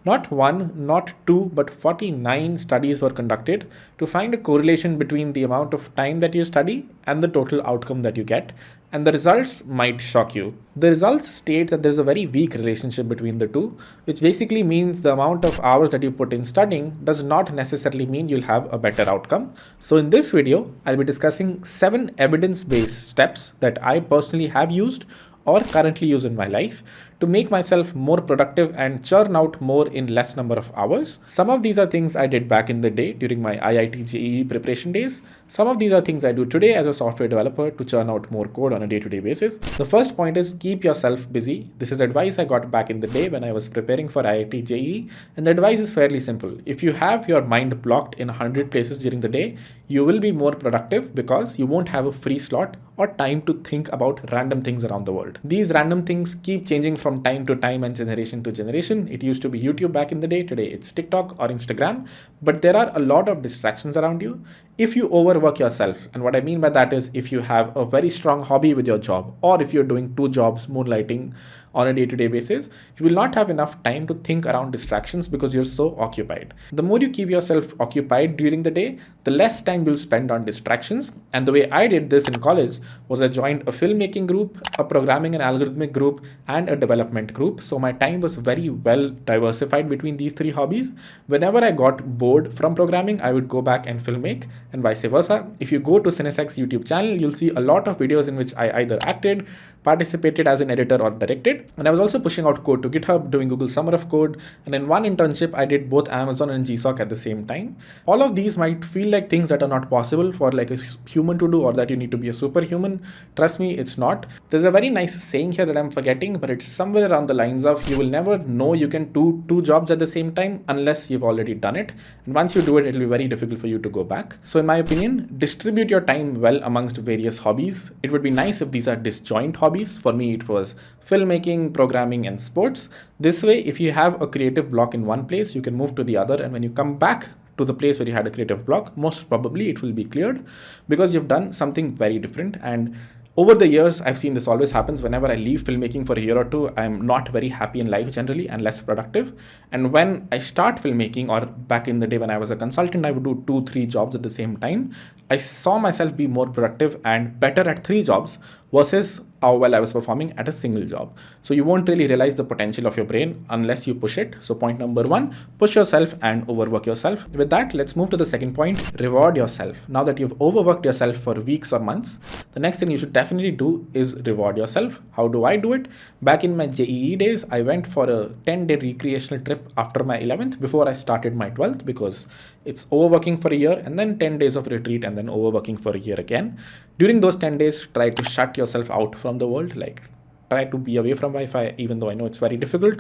Not one, not two, but 49 studies were conducted to find a correlation between the amount of time that you study and the total outcome that you get. And the results might shock you. The results state that there's a very weak relationship between the two, which basically means the amount of hours that you put in studying does not necessarily mean you'll have a better outcome. So in this video, I'll be discussing 7 evidence-based steps that I personally have used or currently use in my life to make myself more productive and churn out more in less number of hours. Some of these are things I did back in the day during my IIT JEE preparation days. Some of these are things I do today as a software developer to churn out more code on a day-to-day basis. The first point is keep yourself busy. This is advice I got back in the day when I was preparing for IIT JEE, and the advice is fairly simple. If you have your mind blocked in 100 places during the day, you will be more productive because you won't have a free slot or time to think about random things around the world. These random things keep changing from time to time and generation to generation. It used to be YouTube back in the day. Today it's TikTok or Instagram. But there are a lot of distractions around you if you overwork yourself. And what I mean by that is if you have a very strong hobby with your job, or if you're doing 2 jobs moonlighting on a day-to-day basis, you will not have enough time to think around distractions because you're so occupied. The more you keep yourself occupied during the day, the less time you'll spend on distractions. And the way I did this in college was I joined a filmmaking group, a programming and algorithmic group, and a development group. So my time was very well diversified between these 3 hobbies. Whenever I got bored from programming, I would go back and filmmake, and vice versa. If you go to Cinesec's YouTube channel, you'll see a lot of videos in which I either acted, participated as an editor, or directed. And I was also pushing out code to GitHub, doing Google Summer of Code. And in one internship, I did both Amazon and GSOC at the same time. All of these might feel like things that are not possible for like a human to do, or that you need to be a superhuman. Trust me, it's not. There's a very nice saying here that I'm forgetting, but it's somewhere around the lines of you will never know you can do 2 jobs at the same time unless you've already done it. And once you do it, it'll be very difficult for you to go back. So in my opinion, distribute your time well amongst various hobbies. It would be nice if these are disjoint hobbies. For me, it was filmmaking, programming, and sports. This way, if you have a creative block in one place, you can move to the other. And when you come back to the place where you had a creative block, most probably it will be cleared because you've done something very different. And over the years, I've seen this always happens. Whenever I leave filmmaking for a year or 2, I'm not very happy in life generally and less productive. And when I start filmmaking, or back in the day when I was a consultant, I would do 2-3 jobs at the same time. I saw myself be more productive and better at 3 jobs versus how well I was performing at a single job. So you won't really realize the potential of your brain unless you push it. So point number 1, push yourself and overwork yourself. With that, let's move to the second point, reward yourself. Now that you've overworked yourself for weeks or months, the next thing you should definitely do is reward yourself. How do I do it? Back in my JEE days, I went for a 10-day recreational trip after my 11th before I started my 12th, because it's overworking for a year and then 10 days of retreat and then overworking for a year again. During those 10 days, try to shut yourself out from the world. Like, try to be away from Wi-Fi, even though I know it's very difficult.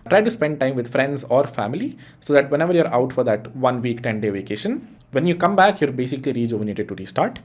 Try to spend time with friends or family so that whenever you're out for that 1 week, 10-day vacation, when you come back, you're basically rejuvenated to restart.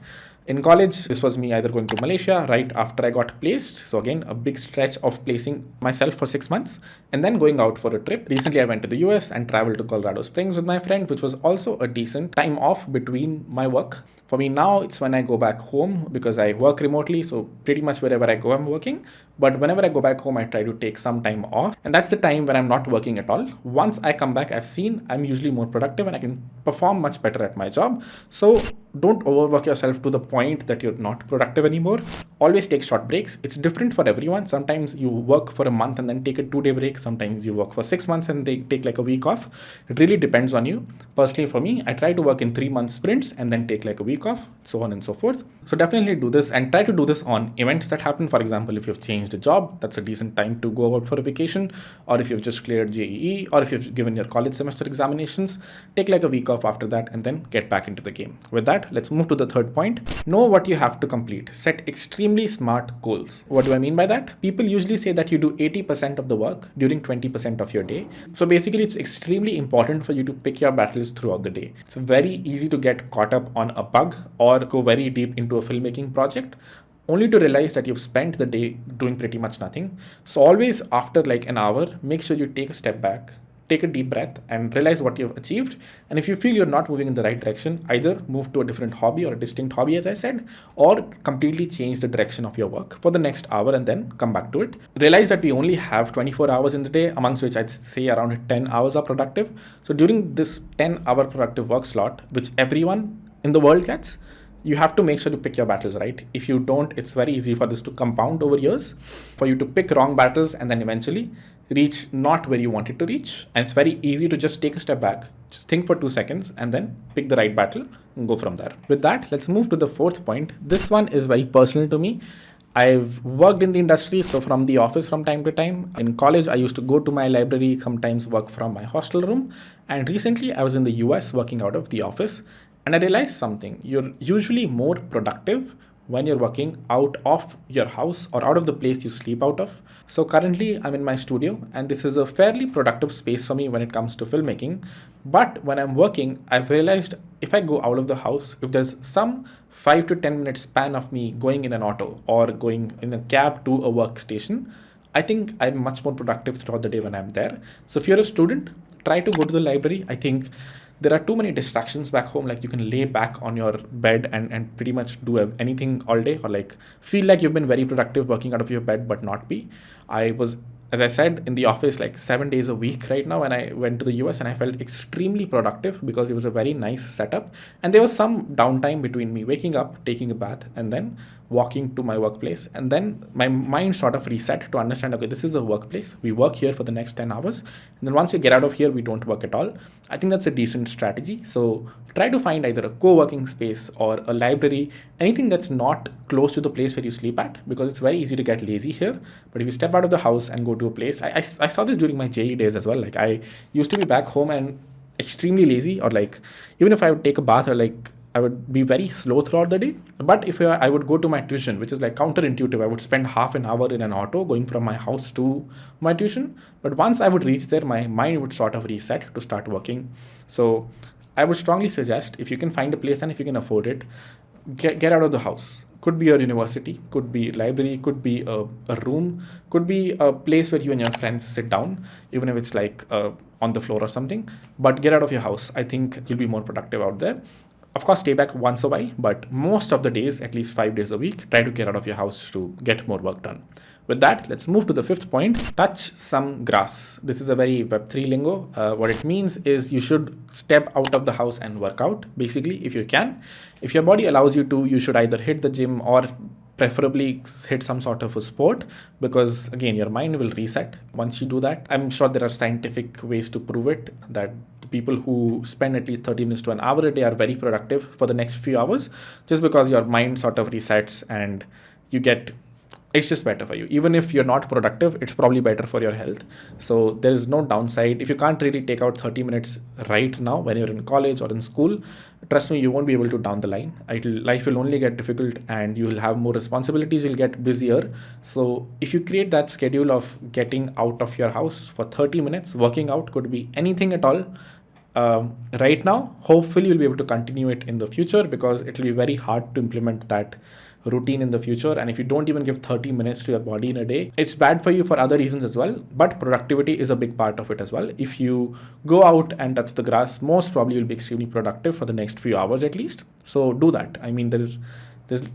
In college, this was me either going to Malaysia right after I got placed. So again, a big stretch of placing myself for 6 months and then going out for a trip. Recently, I went to the US and traveled to Colorado Springs with my friend, which was also a decent time off between my work. For me now, it's when I go back home because I work remotely. So pretty much wherever I go, I'm working. But whenever I go back home, I try to take some time off. And that's the time when I'm not working at all. Once I come back, I've seen I'm usually more productive and I can perform much better at my job. So don't overwork yourself to the point that you're not productive anymore. Always take short breaks. It's different for everyone. Sometimes you work for a month and then take a 2-day break. Sometimes you work for 6 months and they take like a week off. It really depends on you. Personally, for me, I try to work in 3-month sprints and then take like a week off, so on and so forth. So definitely do this and try to do this on events that happen. For example, if you've changed a job, that's a decent time to go out for a vacation. Or if you've just cleared JEE, or if you've given your college semester examinations, take like a week off after that and then get back into the game. With that, let's move to the third point. Know what you have to complete. Set extremely smart goals. What do I mean by that? People usually say that you do 80% of the work during 20% of your day. So basically, it's extremely important for you to pick your battles throughout the day. It's very easy to get caught up on a bug or go very deep into a filmmaking project, only to realize that you've spent the day doing pretty much nothing. So always after like an hour, make sure you take a step back, take a deep breath and realize what you've achieved. And if you feel you're not moving in the right direction, either move to a different hobby or a distinct hobby, as I said, or completely change the direction of your work for the next hour and then come back to it. Realize that we only have 24 hours in the day, amongst which I'd say around 10 hours are productive. So during this 10-hour productive work slot, which everyone in the world gets, you have to make sure to pick your battles right. If you don't, it's very easy for this to compound over years, for you to pick wrong battles and then eventually reach not where you want it to reach. And it's very easy to just take a step back, just think for 2 seconds and then pick the right battle and go from there. With that, let's move to the fourth point. This one is very personal to me. I've worked in the industry, so from the office from time to time. In college, I used to go to my library, sometimes work from my hostel room. And recently, I was in the US working out of the office. And I realized something. You're usually more productive when you're working out of your house or out of the place you sleep out of. So currently I'm in my studio and this is a fairly productive space for me when it comes to filmmaking. But when I'm working, I've realized if I go out of the house, if there's some 5 to 10 minute span of me going in an auto or going in a cab to a workstation, I think I'm much more productive throughout the day when I'm there. So if you're a student, try to go to the library. I think there are too many distractions back home. Like you can lay back on your bed and pretty much do anything all day, or like feel like you've been very productive working out of your bed but not be. I was, as I said, in the office like 7 days a week right now, and I went to the US and I felt extremely productive because it was a very nice setup. And there was some downtime between me waking up, taking a bath, and then walking to my workplace. And then my mind sort of reset to understand, okay, this is a workplace. We work here for the next 10 hours. And then once we get out of here, we don't work at all. I think that's a decent strategy. So try to find either a co-working space or a library, anything that's not close to the place where you sleep at, because it's very easy to get lazy here. But if you step out of the house and go to a place, I saw this during my JE days as well. Like I used to be back home and extremely lazy, or like even if I would take a bath or like I would be very slow throughout the day. But if I would go to my tuition, which is like counterintuitive, I would spend half an hour in an auto going from my house to my tuition. But once I would reach there, my mind would sort of reset to start working. So I would strongly suggest, if you can find a place and if you can afford it, get out of the house. Could be your university, could be library, could be a room, could be a place where you and your friends sit down, even if it's like on the floor or something. But get out of your house. I think you'll be more productive out there. Of course, stay back once a while, but most of the days, at least 5 days a week, try to get out of your house to get more work done. With that, let's move to the fifth point. Touch some grass. This is a very Web3 lingo. What it means is you should step out of the house and work out, basically, if you can. If your body allows you to, you should either hit the gym or preferably hit some sort of a sport, because again, your mind will reset once you do that. I'm sure there are scientific ways to prove it, that people who spend at least 30 minutes to an hour a day are very productive for the next few hours, just because your mind sort of resets and you get, it's just better for you. Even if you're not productive, it's probably better for your health. So there is no downside. If you can't really take out 30 minutes right now when you're in college or in school, trust me, you won't be able to down the line. Life will only get difficult and you will have more responsibilities, you'll get busier. So if you create that schedule of getting out of your house for 30 minutes, working out, could be anything at all. Right now, hopefully you'll be able to continue it in the future, because it will be very hard to implement that routine in the future. And if you don't even give 30 minutes to your body in a day, it's bad for you for other reasons as well. But productivity is a big part of it as well. If you go out and touch the grass, most probably you'll be extremely productive for the next few hours at least. So do that. I mean, there's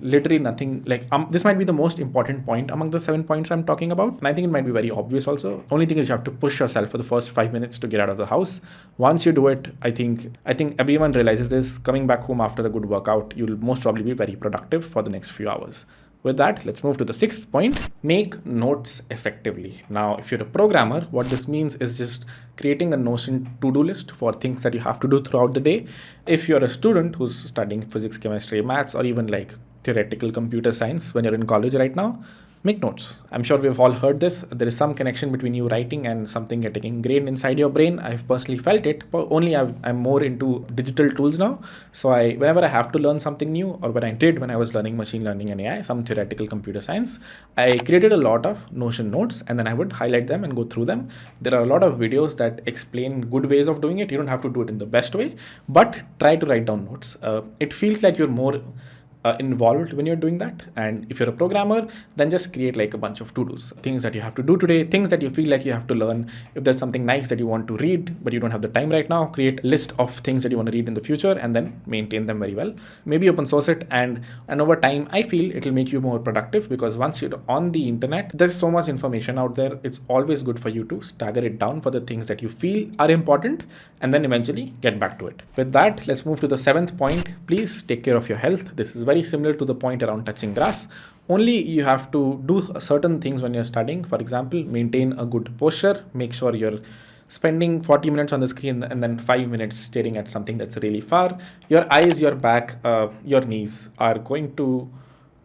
literally nothing like this might be the most important point among the 7 points I'm talking about, and I think it might be very obvious also. Only thing is you have to push yourself for the first 5 minutes to get out of the house. Once you do it, I think everyone realizes this. Coming back home after a good workout, you'll most probably be very productive for the next few hours. With that, let's move to the sixth point. Make notes effectively. Now, if you're a programmer, what this means is just creating a Notion to-do list for things that you have to do throughout the day. If you're a student who's studying physics, chemistry, maths, or even like theoretical computer science when you're in college right now, make notes. I'm sure we've all heard this. There is some connection between you writing and something getting ingrained inside your brain. I've personally felt it, but only I'm more into digital tools now. So whenever I have to learn something new, or when I was learning machine learning and AI, some theoretical computer science, I created a lot of Notion notes and then I would highlight them and go through them. There are a lot of videos that explain good ways of doing it. You don't have to do it in the best way, but try to write down notes. It feels like you're more involved when you're doing that. And if you're a programmer, then just create like a bunch of to-dos, things that you have to do today, things that you feel like you have to learn. If there's something nice that you want to read, but you don't have the time right now, create a list of things that you want to read in the future and then maintain them very well. Maybe open source it, and over time, I feel it'll make you more productive, because once you're on the internet, there's so much information out there. It's always good for you to stagger it down for the things that you feel are important and then eventually get back to it. With that, let's move to the 7th point. Please take care of your health. This is very similar to the point around touching grass. Only you have to do certain things when you're studying. For example, maintain a good posture. Make sure you're spending 40 minutes on the screen and then 5 minutes staring at something that's really far. Your eyes, your back, your knees are going to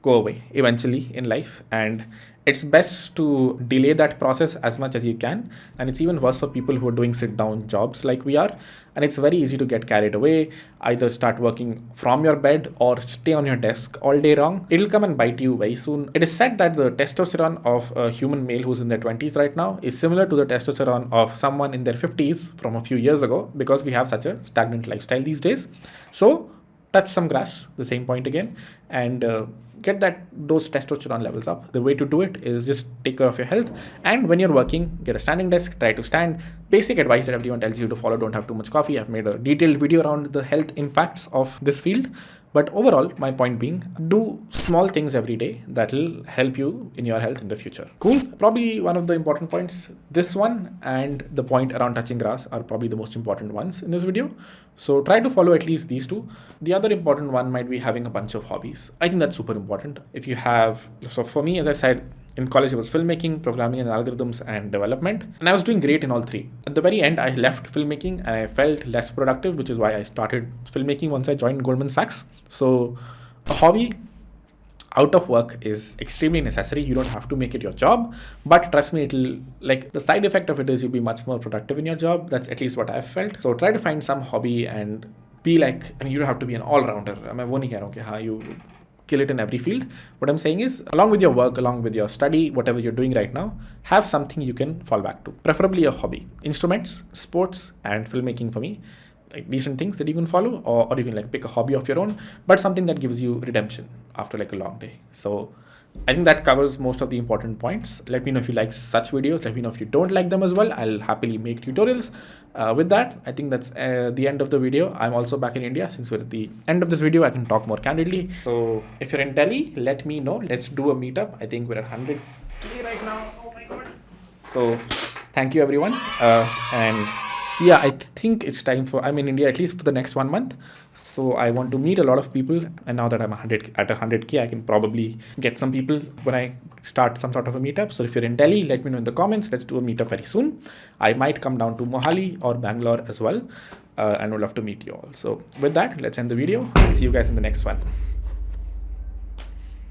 go away eventually in life, and it's best to delay that process as much as you can. And it's even worse for people who are doing sit down jobs like we are, and it's very easy to get carried away. Either start working from your bed or stay on your desk all day long. It'll come and bite you very soon. It is said that the testosterone of a human male who's in their 20s right now is similar to the testosterone of someone in their 50s from a few years ago, because we have such a stagnant lifestyle these days. So touch some grass, the same point again, and get those testosterone levels up. The way to do it is just take care of your health. And when you're working, get a standing desk, try to stand. Basic advice that everyone tells you to follow: don't have too much coffee. I've made a detailed video around the health impacts of this field. But overall, my point being, do small things every day that will help you in your health in the future. Cool. Probably one of the important points, this one and the point around touching grass, are probably the most important ones in this video. So try to follow at least these two. The other important one might be having a bunch of hobbies. I think that's super important. If you have, so for me, as I said, in college, it was filmmaking, programming and algorithms, and development. And I was doing great in all three. At the very end, I left filmmaking and I felt less productive, which is why I started filmmaking once I joined Goldman Sachs. So a hobby out of work is extremely necessary. You don't have to make it your job, but trust me, it'll, like, the side effect of it is you'll be much more productive in your job. That's at least what I've felt. So try to find some hobby and be like, I mean, you don't have to be an all-rounder. मैं वो नहीं कह रहा हूँ कि हाँ, you kill it in every field. What I'm saying is, along with your work, along with your study, whatever you're doing right now, have something you can fall back to, preferably a hobby. Instruments, sports, and filmmaking for me, like decent things that you can follow, or you can like pick a hobby of your own, but something that gives you redemption after like a long day. So I think that covers most of the important points. Let me know if you like such videos. Let me know if you don't like them as well. I'll happily make tutorials. With that, I think that's the end of the video. I'm also back in India. Since we're at the end of this video, I can talk more candidly. So if you're in Delhi, let me know. Let's do a meetup. I think we're at 100K right now. Oh my God. So thank you, everyone. And yeah, I think it's time for, I'm in India at least for the next 1 month. So I want to meet a lot of people. And now that I'm at 100K, I can probably get some people when I start some sort of a meetup. So if you're in Delhi, let me know in the comments. Let's do a meetup very soon. I might come down to Mohali or Bangalore as well. And would love to meet you all. So with that, let's end the video. See you guys in the next one.